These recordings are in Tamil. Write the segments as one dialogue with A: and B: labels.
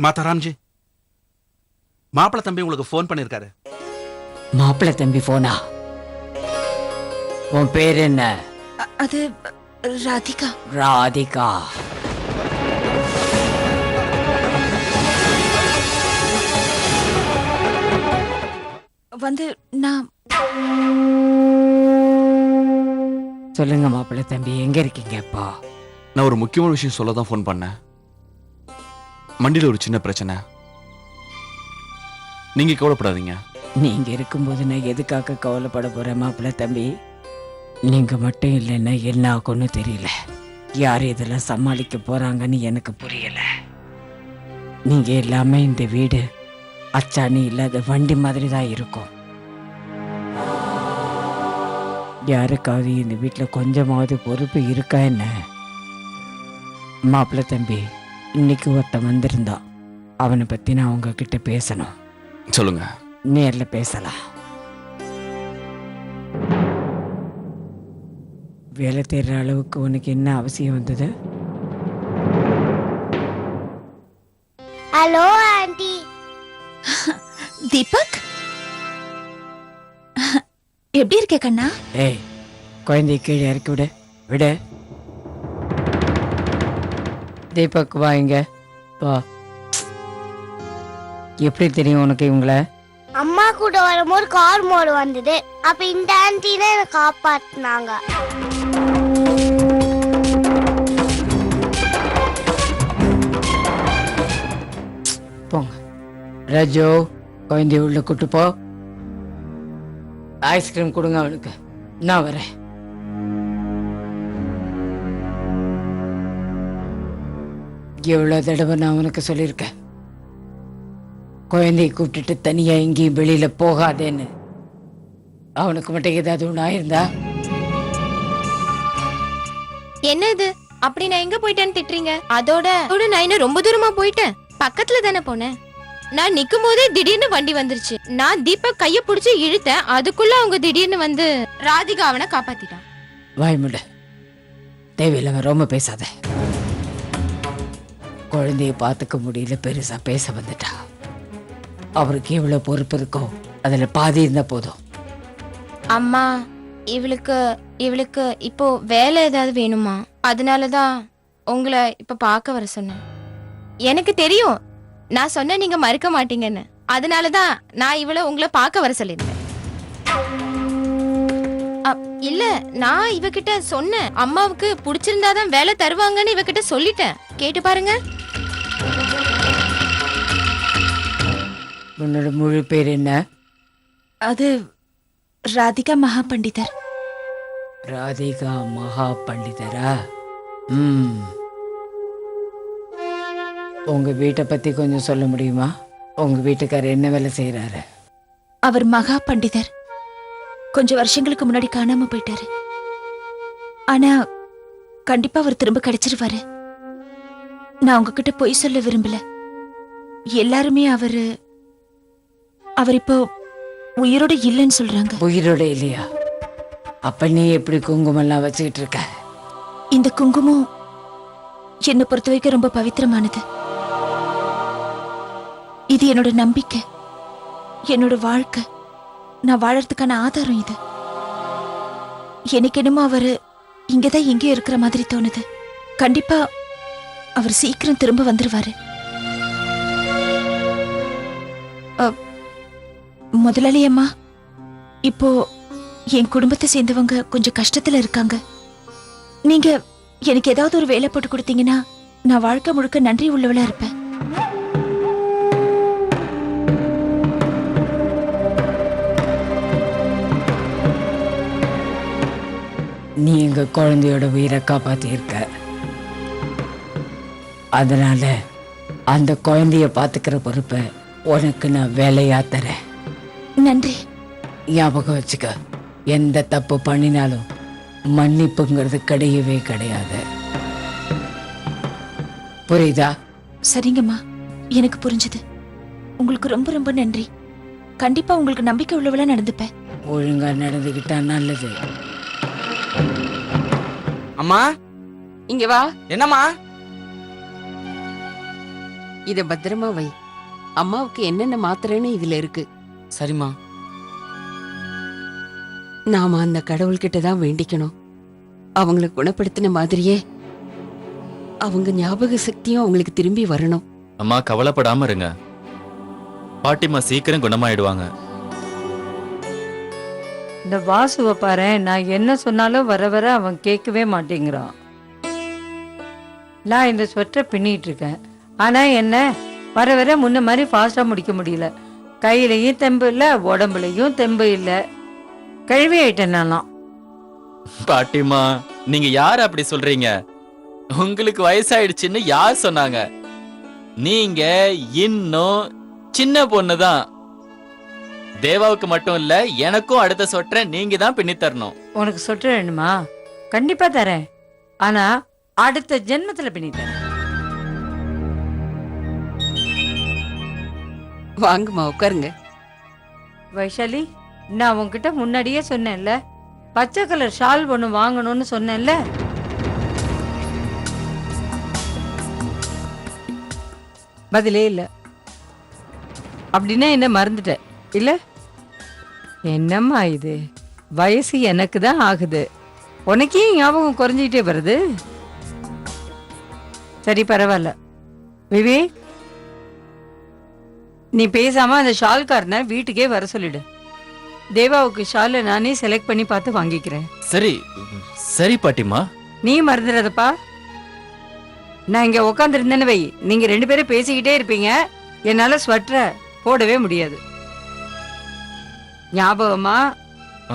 A: மாதாராம்ஜி, மாப்பிள்ள தம்பி உங்களுக்கு போன் பண்ணிருக்காரு.
B: மாப்பிள்ள தம்பி போனா? உன் பேர் என்ன?
C: அது ராதிகா.
B: ராதிகா.
C: வந்து நான்
B: சொல்லுங்க மாப்பிள்ள தம்பி, எங்க இருக்கீங்க இப்போ?
D: நான் ஒரு முக்கியமான விஷயம் சொல்ல தான் ஃபோன் பண்ணேன். மண்டியில் ஒரு சின்ன பிரச்சனை. நீங்க கவலைப்படாதீங்க.
B: நீங்க இருக்கும்போது நான் எதுக்காக கவலைப்பட போறேன் மாப்பிள்ள தம்பி? நீங்க மட்டும் இல்லைன்னா என்ன ஆகும்னு தெரியல. யார் இதெல்லாம் சமாளிக்க போறாங்கன்னு எனக்கு புரியல. நீங்க எல்லாமே இந்த வீடு அச்சாணி இல்லாத வண்டி மாதிரி தான் இருக்கும். யாருக்காவது இந்த வீட்டில் கொஞ்சமாவது பொறுப்பு இருக்கா என்ன? மாப்பிள்ள தம்பி, இன்னைக்கு ஒருத்தன் வந்திருந்தான். அவனை பத்தி நான் உங்ககிட்ட பேசணும்.
D: சொல்லுங்க.
B: நேர்ல பேசலாம். வேலை தேடுற அளவுக்கு உனக்கு என்ன அவசியம் வந்தது?
E: Hello aunty.
C: தீபக், எப்படி இருக்க கண்ணா?
B: ஏய், குழந்தைய கீழே இறக்கி விடு. விடு. தீபக் வா இங்க வா. எப்படி தெரியும் உனக்கு இவங்கள?
E: அம்மா கூட வரும்போது கார் மோடு வந்தது. அப்ப இந்த ஆண்டி தான் என்னை காப்பாத்தினாங்க.
B: போங்க. ராஜு, குழந்தைய உள்ள கூட்டு போ. ஐஸ்கிரீம் கொடுங்க அவனுக்கு. நான் வரேன். எவ்வளவு தடவை நான் உனக்கு சொல்லியிருக்கேன், குழந்தையை கூப்பிட்டுட்டு தனியா எங்கேயும் வெளியில போகாதேன்னு. அவனுக்கு மட்டும் ஏதாவது ஒண்ணு ஆயிருந்தா?
F: என்ன இது? அப்படி நான் எங்க போயிட்டேன்னு திட்டுறீங்க? அதோட நான் இன்னும் ரொம்ப தூரமா போயிட்டேன். பக்கத்துல தானே போனேன். நான் நிக்கும் போதே திடீர்னு வண்டி வந்துருச்சு. நான் தீபக் கைய புடிச்சு இழுத்தேன். அதுக்குள்ள அவங்க திடீர்னு வந்து ராதிகா அவனை காப்பாத்திட்டான்.
B: வாய் முட. தேவையில்லாம ரொம்ப பேசாத. குழந்தைய பாத்துக்க முடியல, பெருசா பேச வந்துட்டா. அவருக்கு எவ்வளவு பொறுப்பு இருக்கோ அதுல பாதி இருந்தா போதும்.
F: அம்மா, இவளுக்கு இப்போ வேலை ஏதாவது வேணுமா? அதனாலதான் உங்களை இப்ப பார்க்க வர சொன்னேன். எனக்கு தெரியும் நான் சொன்ன நீங்க மறுக்க மாட்டீங்கன்னு. அதனாலதான் நான் உங்களை பார்க்க வர சொல்லியிருந்தேன். இல்ல, நான் இவகிட்ட சொன்னேன், அம்மாவுக்கு பிடிச்சிருந்தாதான் வேலை தருவாங்கன்னு இவகிட்ட சொல்லிட்டேன். கேட்டு பாருங்க.
B: உன்னோட முழு பேர் என்ன?
C: அது ராதிகா மகா பண்டிதர்.
B: ராதிகா மகா பண்டிதரா? உங்க வீட்டை பத்தி கொஞ்சம் சொல்ல முடியுமா? உங்க வீட்டுக்காரர் என்ன வேலை செய்யறாரு?
C: அவர் மகா பண்டிதர். கொஞ்சம் வருஷங்களுக்கு முன்னாடி காணாம போயிட்டாரு. ஆனா கண்டிப்பா அவர் திரும்ப கிடைச்சிருவாரு. நான் உங்ககிட்ட பொய் சொல்ல விரும்பல. எல்லாருமே அவர் இப்போ உயிரோட இல்லைன்னு சொல்றாங்க.
B: உயிரோட இல்லையா? அப்ப நீ எப்படி குங்குமம் எல்லாம் வச்சுக்கிட்டு இருக்க?
C: இந்த குங்குமம் என்னை பொறுத்த வரைக்கும் ரொம்ப பவித்திரமானது. இது என்னோட நம்பிக்கை, என்னோட வாழ்க்கை, நான் வாழறதுக்கான ஆதாரம் இது. எனக்கு என்னமோ அவரு இங்கதான் எங்கேயோ இருக்கிற மாதிரி தோணுது. கண்டிப்பா அவர் சீக்கிரம் திரும்ப வந்துருவாரு. முதலாளி அம்மா, இப்போ என் குடும்பத்தை சேர்ந்தவங்க கொஞ்சம் கஷ்டத்துல இருக்காங்க. நீங்க எனக்கு ஏதாவது ஒரு வேலை போட்டு கொடுத்தீங்கன்னா நான் வாழ்க்கை முழுக்க நன்றி உள்ளவளா இருப்பேன்.
B: நீ எங்க குழந்தையோட உயிரை காப்பாத்தி இருக்க. அதனால அந்த குழந்தைய பாத்துக்கிற பொறுப்பை உனக்கு நான் வேலையா தரேன்.
C: நன்றி.
B: ஞாபகம் வச்சுக்க, எந்த தப்பு பண்ணினாலும் மன்னிப்புங்கிறது கிடையவே கிடையாது. புரியுதா?
C: சரிங்கம்மா, எனக்கு புரிஞ்சது. உங்களுக்கு ரொம்ப ரொம்ப நன்றி. கண்டிப்பா உங்களுக்கு நம்பிக்கை உள்ளவளா நடந்துப்பேன்.
B: ஒழுங்கா நடந்துக்கிட்டா நல்லது.
A: அம்மா,
G: இங்க வா.
A: என்னம்மா?
G: இத பத்திரமா வை. அம்மாவுக்கு என்னென்ன மாத்திரைன்னு இதுல இருக்கு.
A: சரிம்மா.
G: நாம அந்த கடவுள்கிட்ட தான் வேண்டிக்கணும். அவங்கள குணப்படுத்தின மாதிரியே அவங்க ஞாபக சக்தியும் அவங்களுக்கு திரும்பி வரணும்.
H: அம்மா கவலைப்படாம இருங்க. பாட்டிமா சீக்கிரம் குணமாயிடுவாங்க.
I: இந்த வாசுவை பாரு, நான் என்ன சொன்னாலும் வர வர அவன் கேட்கவே மாட்டேங்கிறான். நான் இந்த ஸ்வெட்டரை பின்னிட்டு இருக்கேன், ஆனா என்ன வர வர முன்ன மாதிரி ஃபாஸ்டா முடிக்க முடியல. கையிலையும் தெம்பு இல்ல, உடம்புலையும் தெம்பு இல்ல. கழுவி ஆயிட்டேன் நான்லாம்.
H: பாட்டிமா நீங்க யார் அப்படி சொல்றீங்க? உங்களுக்கு வயசாயிடுச்சுன்னு யார் சொன்னாங்க? நீங்க இன்னும் சின்ன பொண்ணுதான். தேவாவுக்கு மட்டும் இல்ல, எனக்கும் அடுத்த சொற்ற நீங்க தான் பின்னி தரணும்.
I: உனக்கு சொட்டு வேணுமா? கண்டிப்பா தரேன், ஆனா அடுத்த ஜென்மத்துல பின்னி தரேன்.
G: வாங்கம்மா உட்காருங்க.
I: வைஷாலி, நான் உன்கிட்ட முன்னாடியே சொன்னேன்ல, பச்சை கலர் ஷால் ஒன்று வாங்கணும்னு சொன்னேன்ல. பதிலே இல்ல. அப்படின்னா என்ன மறந்துட்ட இல்ல? என்னம்மா இது, வயசு எனக்கு தான் ஆகுது, உனக்கே ஞாபகம் குறைஞ்சிக்கிட்டே வருது. சரி பரவாயில்ல விவே, நீ பேசாம அந்த ஷால்காரனை வீட்டுக்கே வர சொல்லிடு. தேவாவுக்கு ஷாலை நானே செலக்ட் பண்ணி பார்த்து வாங்கிக்கிறேன்.
H: சரி சரி பாட்டிமா.
I: நீ மறந்துடாதப்பா. நான் இங்க உட்காந்துருந்தேன்னு வை, நீங்க 2 பேரும் பேசிக்கிட்டே இருப்பீங்க, என்னால ஸ்வெட்டரை போடவே முடியாது. ஞாபகமா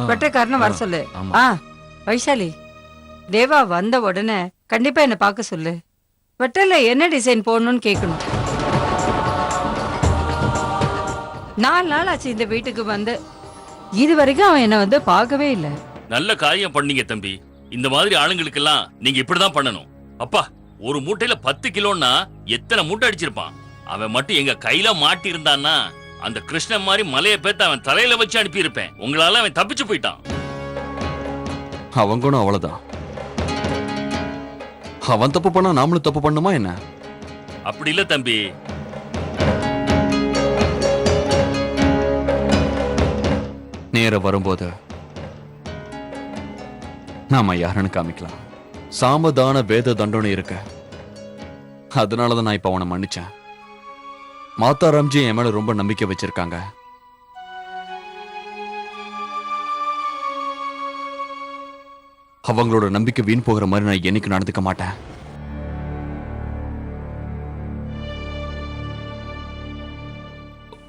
I: ஸ்வெட்டர்காரனை வர சொல்லு.
H: ஆமா.
I: வைஷாலி, தேவா வந்த உடனே கண்டிப்பா என்ன பார்க்க சொல்லு. ஸ்வெட்டர்ல என்ன டிசைன் போடணும்னு கேட்கணும். 4 நாள் ஆச்சு இந்த வீட்டுக்கு வந்து, இது வரைக்கும் அவன் என்ன வந்து பார்க்கவே இல்ல.
J: நல்ல காரியம் பண்ணீங்க தம்பி. இந்த மாதிரி ஆளுங்களுக்கெல்லாம் நீங்க இப்படிதான் பண்ணணும். அப்பா, ஒரு மூட்டையில 10 கிலோன்னா எத்தனை மூட்டை அடிச்சிருப்பான். அவன் மட்டும் எங்க கையில மாட்டி இருந்தான்னா அந்த கிருஷ்ணன் மாதிரி மலையை பேத்து அவன் தலையில வச்சு அனுப்பி இருப்பேன். உங்களால அவன் தப்பிச்சு போயிட்டான்.
D: அவங்களும் அவ்வளவுதான். அவன் தப்பு பண்ணா நாமளும் தப்பு பண்ணுமா என்ன?
J: அப்படி இல்ல தம்பி.
D: நேரம் வரும்போது நாம யாருன்னு காமிக்கலாம். சாமதான வேத தண்டனை இருக்க, அதனாலதான் நான் இப்ப அவனை மன்னிச்சேன். மாதா ராம்ஜி என் மேல ரொம்ப நம்பிக்கை வச்சிருக்காங்க. அவங்களோட நம்பிக்கை வீண் போகிற மாதிரி நான் என்னைக்கு நடந்துக்க மாட்டேன்.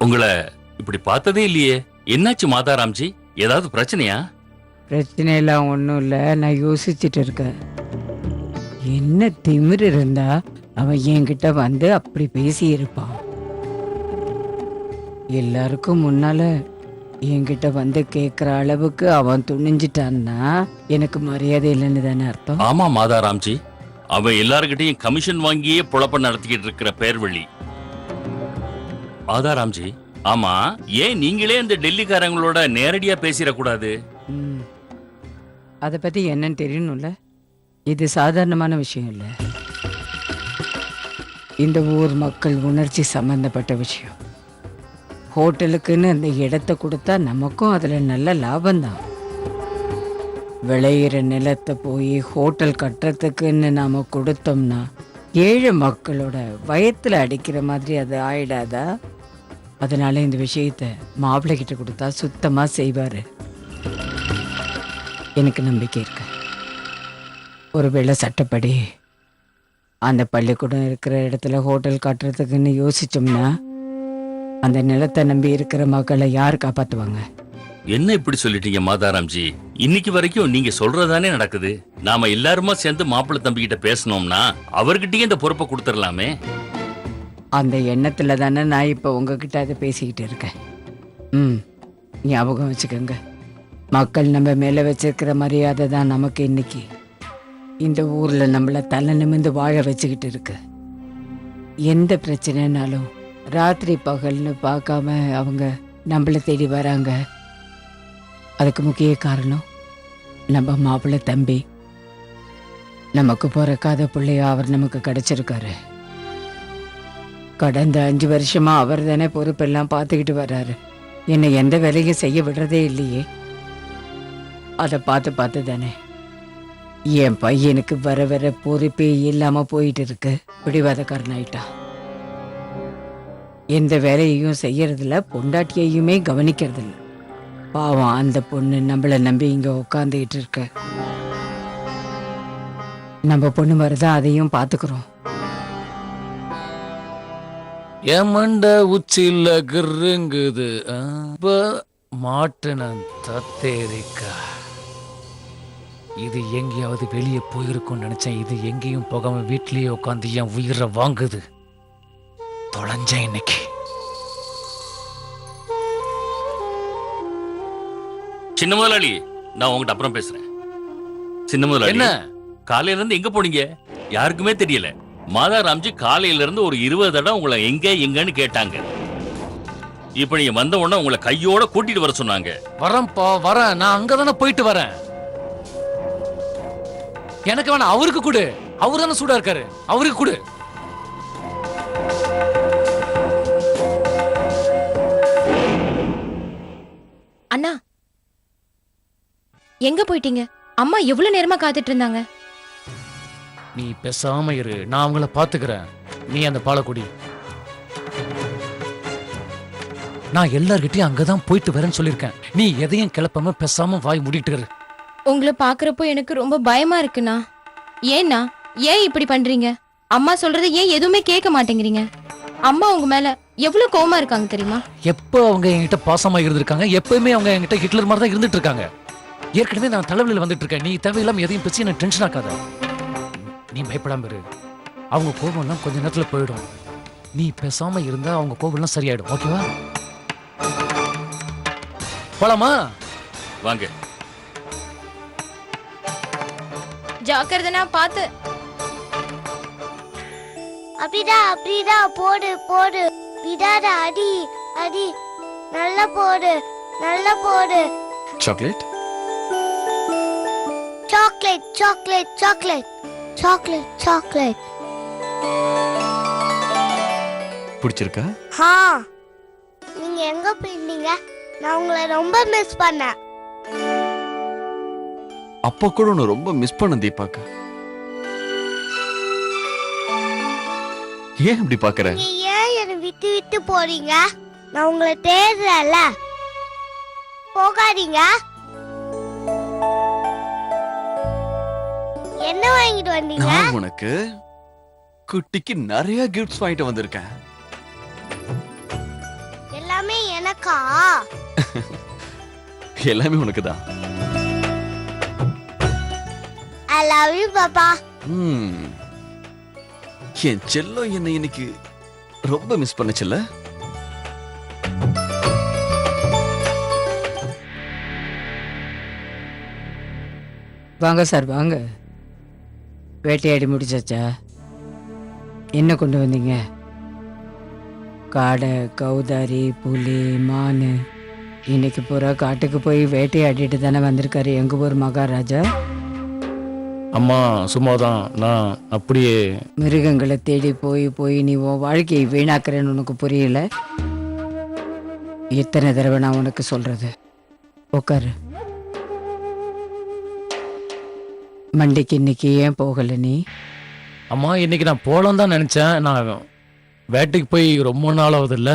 J: உங்களை இப்படி பார்த்ததே இல்லையே. என்னாச்சு மாதாராம்ஜி? ஏதாவது பிரச்சனையா?
I: பிரச்சனை எல்லாம் ஒன்றும் இல்லை, நான் யோசிச்சுட்டு இருக்கேன். என்ன திமிரு இருந்தா அவன் என்கிட்ட வந்து அப்படி பேசி இருப்பான். எல்லாருக்கும் முன்னால என்கிட்ட வந்து கேட்குற அளவுக்கு அவன் துணிஞ்சிட்டான்னா எனக்கு மரியாதை இல்லைன்னு தானே அர்த்தம்?
J: ஆமா மாதாராம்ஜி, அவன் எல்லார்கிட்டையும் கமிஷன் வாங்கியே பொழப்ப நடத்திக்கிட்டு இருக்கிற பேர்வழி. மாதாராம்ஜி, ஆமா, ஏன் நீங்களே இந்த டெல்லிக்காரங்களோட நேரடியா பேசிடக்கூடாது?
I: அதை பத்தி என்னன்னு தெரியணும்ல. இது சாதாரணமான விஷயம் இல்லை, இந்த ஊர் மக்கள் உணர்ச்சி சம்பந்தப்பட்ட விஷயம். ஹோட்டலுக்குன்னு அந்த இடத்த கொடுத்தா நமக்கும் அதுல நல்ல லாபம்தான். விளையிற நிலத்தை போய் ஹோட்டல் கட்டுறதுக்குன்னு நாம கொடுத்தோம்னா ஏழை மக்களோட வயத்துல அடிக்கிற மாதிரி அது ஆயிடாதா? அதனால இந்த விஷயத்த மாப்பிள்ளை கிட்ட கொடுத்தா சுத்தமா செய்வாரு. எனக்கு நம்பிக்கை இருக்கு. ஒருவேளை சட்டப்படி அந்த பள்ளிக்கூடம் இருக்கிற இடத்துல ஹோட்டல் கட்டுறதுக்குன்னு யோசிச்சோம்னா அந்த நிலத்தை நம்பி இருக்கிற மக்களை யார் காப்பாத்துவாங்க?
J: என்ன இப்படி சொல்லிட்டீங்க மாதாராம்ஜி? இன்னைக்கு வரைக்கும் நீங்க சொல்றதானே நடக்குது. நாம எல்லாருமா சேர்ந்து மாப்பிள்ளை தம்பி கிட்ட பேசணும்னா அவர்கிட்டயே இந்த பொறுப்பை கொடுத்துடலாமே.
I: அந்த எண்ணத்துல தானே நான் இப்ப உங்ககிட்ட அதை பேசிக்கிட்டு இருக்கேன். ஞாபகம் வச்சுக்கோங்க, மக்கள் நம்ம மேல வச்சிருக்கிற மரியாதை தான் நமக்கு இன்னைக்கு இந்த ஊர்ல நம்மள தலை நிமிந்து வாழ வச்சுக்கிட்டு இருக்கு. எந்த பிரச்சனைனாலும் ராத்திரி பகல்னு பார்க்காம அவங்க நம்மள தேடி வராங்க, அதுக்கு முக்கிய காரணம் நம்ம மாப்பிள்ளை தம்பி. நமக்கு பிறக்காத பிள்ளையா அவர் நமக்கு கிடைச்சிருக்காரு. கடந்த 5 வருஷமா அவர் தானே பொறுப்பெல்லாம் பார்த்துக்கிட்டு வர்றாரு. என்னை எந்த வேலையும் செய்ய விடுறதே இல்லையே. அதை பார்த்து தானே என் பையனுக்கு வர வர பொறுப்பே இல்லாம போயிட்டு இருக்கு. பிடிவாதக்காரன் ஆயிட்டான். எந்த வேலையையும் செய்யறதில்ல, பொண்டாட்டியையுமே கவனிக்கிறதில்ல. பாவம் அந்த பொண்ணு நம்மள நம்பி இங்க உட்காந்துக்கிட்டு இருக்க. நம்ம பொண்ணு மாதிரிதான் அதையும் பாத்துக்கிறோம்.
K: என் மண்ட உச்சில கிருங்குது மாட்டுன தத்தேரிக்கா. இது எங்கேயாவது வெளியே போயிருக்கும்னு நினைச்சேன். இது எங்கேயும் போகாம வீட்லயே உட்காந்து என் உயிரை வாங்குது. தொலைஞ்சேன் இன்னைக்கு.
J: சின்ன முதலாளி, நான் உங்ககிட்ட அப்புறம் பேசுறேன். சின்ன முதலாளி,
K: என்ன
J: காலையில இருந்து எங்க போனீங்க? யாருக்குமே தெரியல. மாதா ராம்ஜி காலையில இருந்து ஒரு 20 தடவை உங்களை எங்கன்னு கேட்டாங்க. இப்ப நீங்க வந்த உடனே உங்களை கையோட கூட்டிட்டு வர சொன்னாங்க.
K: வரேன்ப்பா, வரேன். நான் அங்கதானே போயிட்டு வரேன். எனக்கு வேணாம், அவருக்கு கொடு. அவரு தானே சூடா இருக்காரு, அவருக்கு கொடு.
F: அண்ணா, எங்க போயிட்டீங்க? அம்மா எவ்வளவு நேரமா காத்துட்டு இருந்தாங்க.
K: நீ பேசாம இரு, நான் அவங்கள பாத்துக்கிறேன். நீ அந்த பாலக்குடி. நான் எல்லார்கிட்டயும் அங்கதான் போயிட்டு வரேன்னு சொல்லிருக்கேன். நீ எதையும் கிளப்பாம பேசாம வாய் மூடிட்டு இரு.
F: உங்களை பாக்குறப்போ எனக்கு ரொம்ப பயமா இருக்குண்ணா. ஏன்னா ஏன் இப்படி பண்றீங்க? அம்மா சொல்றது ஏன் எதுவுமே கேட்க மாட்டேங்கிறீங்க? அம்மா உங்க மேல எவ்வளவு கோவமா இருக்காங்க தெரியுமா?
K: எப்போ அவங்க என்கிட்ட பாசமா இருந்திருக்காங்க, எப்பவுமே அவங்க என்கிட்ட ஹிட்லர் மாதிரி தான் இருந்துட்டு இருக்காங்க. ஏற்கனவே நான் தலைவலியில் வந்துட்டு இருக்கேன். நீ தேவையில்லாம எதையும் பேசி என்ன டென்ஷன் ஆக்காத. நீ பயப்படாம இரு. அவங்க கோபம்லாம் கொஞ்ச நேரத்துல போயிடும். நீ பேசாம இருந்தா அவங்க கோபம்லாம் சரியாயிடும். ஓகேவா? போலாமா?
J: வாங்க.
F: ஜாக்கிரதனா, பாத்து.
E: அப்படிடா போடு போடு. விடாத, அடி அடி. நல்லா போடு, நல்லா போடு.
D: Chocolate
E: chocolate chocolate chocolate chocolate chocolate.
D: பிடிச்சிருக்கா?
E: ஹா, நீங்க எங்க போயிருந்தீங்க? நான் உங்களை ரொம்ப மிஸ் பண்ணேன்.
D: அப்பா கூட உன்னை ரொம்ப மிஸ் பண்ண தீபாக்கா. ஏன் இப்படி பாக்குற?
E: நீங்க ஏன் என்னை விட்டு விட்டு போறீங்க? நான் உங்களை தேடுறேன்ல. போகாதீங்க. என்ன வாங்கிட்டு வந்தீங்க?
D: நான் உனக்கு குட்டிக்கு நிறைய கிஃப்ட்ஸ் வாங்கிட்டு வந்திருக்கேன்.
E: எல்லாமே எனக்கா?
D: எல்லாமே உனக்கு தான்.
E: ஐ லவ் யூ பாப்பா.
D: என் செல்லம் என்னை இன்னைக்கு ரொம்ப மிஸ் பண்ணுச்சுல்ல?
I: வாங்க சார், வாங்க. வேட்டையாடி முடிச்சாச்சா? என்ன கொண்டு வந்தீங்க? காடை, கௌதாரி, புலி, மான். இன்னைக்கு பூரா காட்டுக்கு போய் வேட்டையாடிட்டு தானே வந்திருக்காரு எங்க ஊர் மகாராஜா.
K: அம்மா சும்மாதான். நான் அப்படியே
I: மிருகங்களை தேடி போய் போய் நீ உன் வாழ்க்கையை வீணாக்குறேன்னு உனக்கு புரியல? எத்தனை தடவை நான் உனக்கு சொல்றது? உட்காரு. மண்டிக்கு இன்னைக்கு ஏன் போகல நீ?
K: அம்மா, இன்னைக்கு நான் போலாம் தான் நினைச்சேன். நான் வேட்டைக்கு போய் ரொம்ப நாள் ஆகுது இல்ல.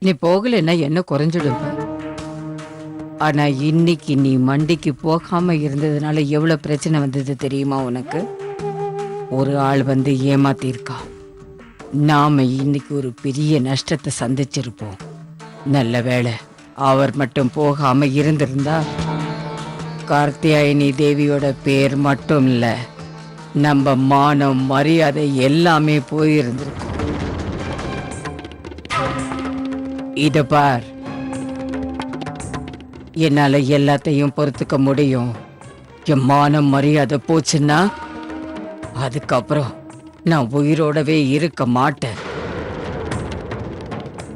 I: நீ போகலைன்னா என்ன குறைஞ்சிடும். ஆனா இன்னைக்கு நீ மண்டிக்கு போகாம இருந்ததுனால எவ்வளவு பிரச்சனை வந்தது தெரியுமா உனக்கு? ஒரு ஆள் வந்து ஏமாத்திருக்கா. நாம இன்னைக்கு ஒரு பெரிய நஷ்டத்தை சந்திச்சிருப்போம். நல்ல வேளை அவர் மட்டும் போகாம இருந்திருந்தா கார்த்தியாயினி தேவியோட பேர் மட்டும் இல்ல, நம்ம மானம் மரியாதை எல்லாமே போயிருந்திருக்கும். இத பார், என்னால எல்லாத்தையும் பொறுத்துக்க முடியும். என் மானம் மரியாதை போச்சுன்னா அதுக்கப்புறம் நான் உயிரோடவே இருக்க மாட்டேன்.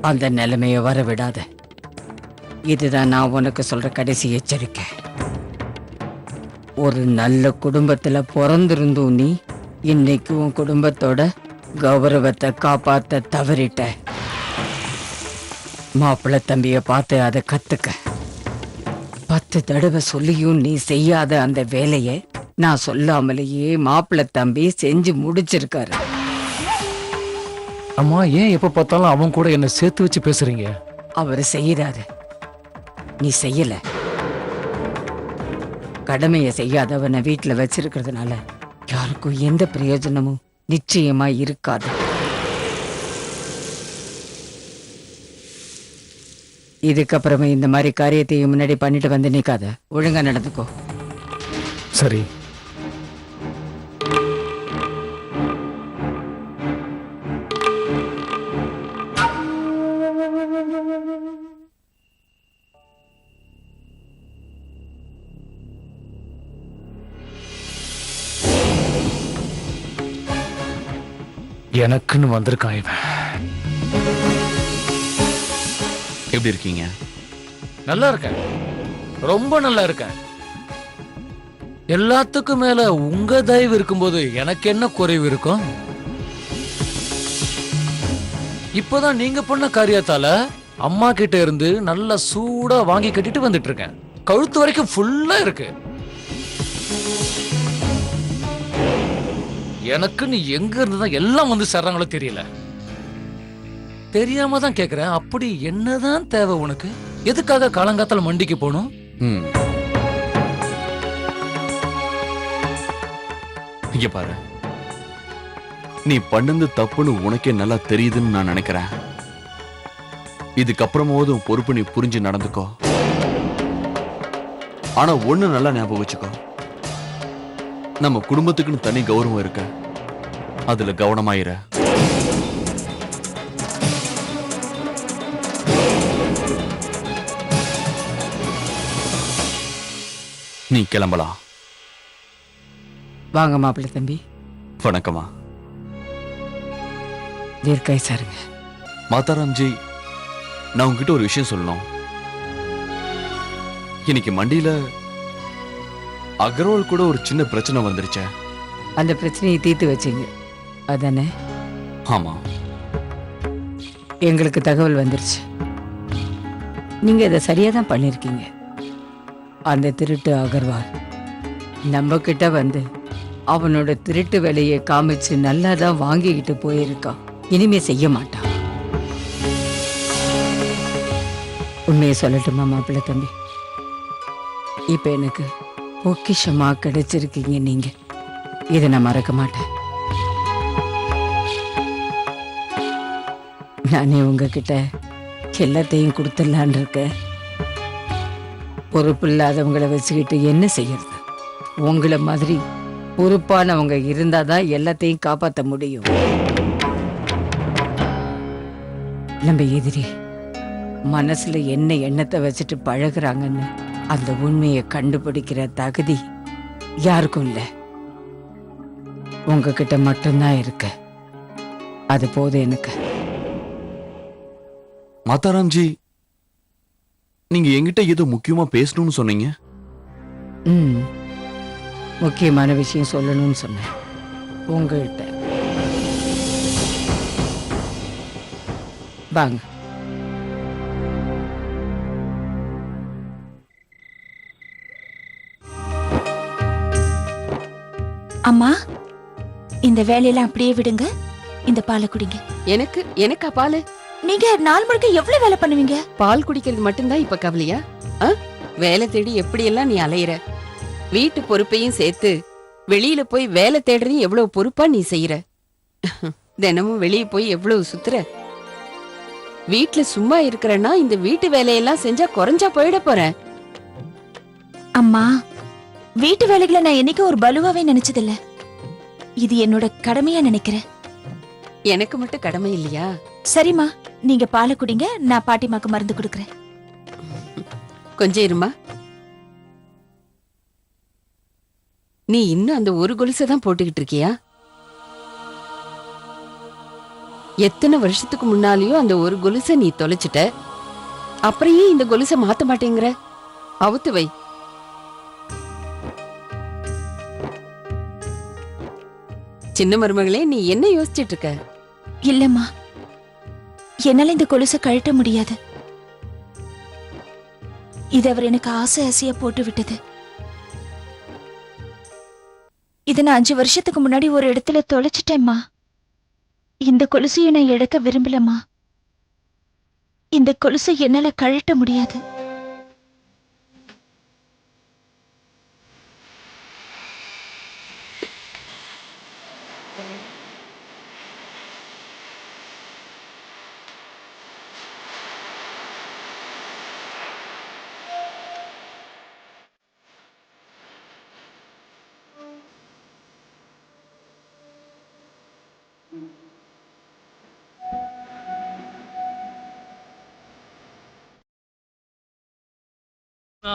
I: அந்த நிலைமைய வர விடாத.
B: இதுதான் நான் உனக்கு சொல்ற கடைசி எச்சரிக்கை. ஒரு நல்ல குடும்பத்துல பிறந்திருந்தும் நீ இன்னைக்கு உன் குடும்பத்தோட கௌரவத்தை காப்பாத்த தவறிட்ட. மாப்பிள்ளை தம்பிய பார்த்து அதை கத்துக்க. 10 தடவை சொல்லியும் நீ செய்யாத அந்த வேலையை நான் சொல்லாமலேயே மாப்பிள்ளை தம்பி செஞ்சு முடிச்சிருக்காரு.
K: அம்மா, ஏன் எப்ப பார்த்தாலும் அவன் கூட என்ன சேர்த்து வச்சு பேசுறீங்க?
B: அவரு செய்யறாரு, நீ செய்யல. கடமையை செய்யாதவனை வீட்டுல வச்சிருக்கிறதுனால யாருக்கும் எந்த பிரயோஜனமும் நிச்சயமா இருக்காது. இதுக்கப்புறமே இந்த மாதிரி காரியத்தையும் முன்னாடி பண்ணிட்டு வந்து நிக்காத. ஒழுங்கா நடந்துக்கோ.
K: சரி. எனக்குன்னு வந்திருக்கான் இவன்.
D: எப்படி இருக்கீங்க?
K: நல்லா இருக்கேன், ரொம்ப நல்லா இருக்கேன். எல்லாத்துக்கும் மேல உங்க தயவு இருக்கும்போது எனக்கு என்ன குறைவு இருக்கும்? இப்பதான் நீங்க பண்ண காரியத்தால அம்மா கிட்ட இருந்து நல்லா சூடா வாங்கி கட்டிட்டு வந்துட்டு இருக்கேன். கழுத்து வரைக்கும் ஃபுல்லா இருக்கு. எனக்கு நீ எங்க இருந்துதான் எல்லாம் வந்து சேர்றாங்களோ தெரியல. தெரியாம தான் கேக்குறேன், அப்படி என்னதான் தேவை உனக்கு? எதுக்காக காலங்காத்தால மண்டிக்கு போகணும்?
D: இங்க பாரு, நீ பண்ணது தப்புன்னு உனக்கே நல்லா தெரியுதுன்னு நான் நினைக்கிறேன். இதுக்கப்புறமாவது உன் பொறுப்பு நீ புரிஞ்சு நடந்துக்கோ. ஆனா ஒண்ணு நல்லா ஞாபகம் வச்சுக்கோ, நம்ம குடும்பத்துக்குன்னு தனி கௌரவம் இருக்கு, அதுல கவனமாயிர. நீ கிளம்பலாம்.
B: வாங்க மாப்பிள்ளை தம்பி.
D: வணக்கமா.
B: தீர்க்காய் சாருங்க.
D: மாதாராம்ஜி, நான் உங்ககிட்ட ஒரு விஷயம் சொல்லணும். இன்னைக்கு மண்டியில அகர்வால் கூட ஒரு சின்ன பிரச்சனை வந்துருச்சே.
B: அந்த பிரச்சனையை தீர்த்து வச்சீங்க அதானே?
D: ஆமா,
B: எங்களுக்கு தகவல் வந்துருச்சு. நீங்க இதை சரியா தான் பண்ணிருக்கீங்க. அந்த திருட்டு அகர்வால் நம்ம கிட்ட வந்து அவனோட திருட்டு வேலையை காமிச்சு நல்லா தான் வாங்கிக்கிட்டு போயிருக்கான். இனிமே செய்ய மாட்டான். உண்மையை சொல்லட்டுமா மாப்பிள்ளை தம்பி? இப்ப எனக்கு பொக்கிஷமா கிடைச்சிருக்கீங்க நீங்க. இதை நான் மறக்க மாட்டேன். நானே உங்ககிட்ட எல்லாத்தையும் கொடுத்துடலான் இருக்கேன். பொறுப்பு இல்லாதவங்களை வச்சுக்கிட்டு என்ன செய்யறது? உங்களை மாதிரி பொறுப்பானவங்க இருந்தாதான் எல்லாத்தையும் காப்பாற்ற முடியும். நம்ம எதிரி மனசுல என்ன எண்ணத்தை வச்சுட்டு பழகுறாங்கன்னு அந்த உண்மையை கண்டுபிடிக்கிற தகுதி யாருக்கும் இல்லை. உங்ககிட்ட மட்டும்தான் இருக்கு. அது போதும் எனக்கு.
D: மாதாராம்ஜி, நீங்க என்கிட்ட ஏதோ முக்கியமா பேசணும்னு சொன்னீங்க.
B: முக்கியமான விஷயம் சொல்லணும்னு சொன்னேன் உங்கள்கிட்ட. வாங்க.
C: அம்மா, இந்த வேலையெல்லாம் அப்படியே விடுங்க. இந்த பாலை குடிங்க.
G: எனக்கா பால்?
C: நீங்க நாள் முழுக்க எவ்வளவு வேலை பண்ணுவீங்க?
G: பால் குடிக்கிறது மட்டும்தான் இப்ப கவலையா? வேலை தேடி எப்படியெல்லாம் நீ அலையிற? வீட்டு பொறுப்பையும் சேர்த்து வெளியில போய் வேலை தேடுறதையும் எவ்வளவு பொறுப்பா நீ செய்யற. தினமும் வெளியே போய் எவ்வளவு சுத்துற. வீட்டுல சும்மா இருக்கிறன்னா இந்த வீட்டு வேலையெல்லாம் செஞ்சா குறைஞ்சா போயிட போறேன்.
C: அம்மா, வீட்டு வேலைகளை நான் என்னைக்கும் ஒரு பலுவாவே நினைச்சதில்ல. இது என்னோட கடமையா நினைக்கிறேன்.
G: எனக்கு மட்டும் கடமை இல்லையா?
C: சரிம்மா, நீங்க பாலை குடிங்க. நான் பாட்டிமாக்கு மருந்து கொடுக்கறேன்.
G: கொஞ்சம் இருமா. நீ இன்னும் அந்த ஒரு கொலுசை தான் போட்டுக்கிட்டு இருக்கியா? எத்தனை வருஷத்துக்கு முன்னாலேயோ அந்த ஒரு கொலுசை நீ தொலைச்சிட்ட. அப்புறம் ஏன் இந்த கொலுசை மாத்த மாட்டேங்கிற? அவுத்து வை. சின்ன மருமகளே, நீ என்ன யோசிச்சிட்டு இருக்க?
C: இல்லம்மா, என்னால இந்த கொலுசை கழட்ட முடியாது. இது அவர் எனக்கு ஆசை ஆசையா போட்டு விட்டது. இதை நான் 5 வருஷத்துக்கு முன்னாடி ஒரு இடத்துல தொலைச்சிட்டேம்மா. இந்த கொலுசையை நான் எடுக்க விரும்பலம்மா. இந்த கொலுசை என்னால கழட்ட முடியாது.
H: ஆ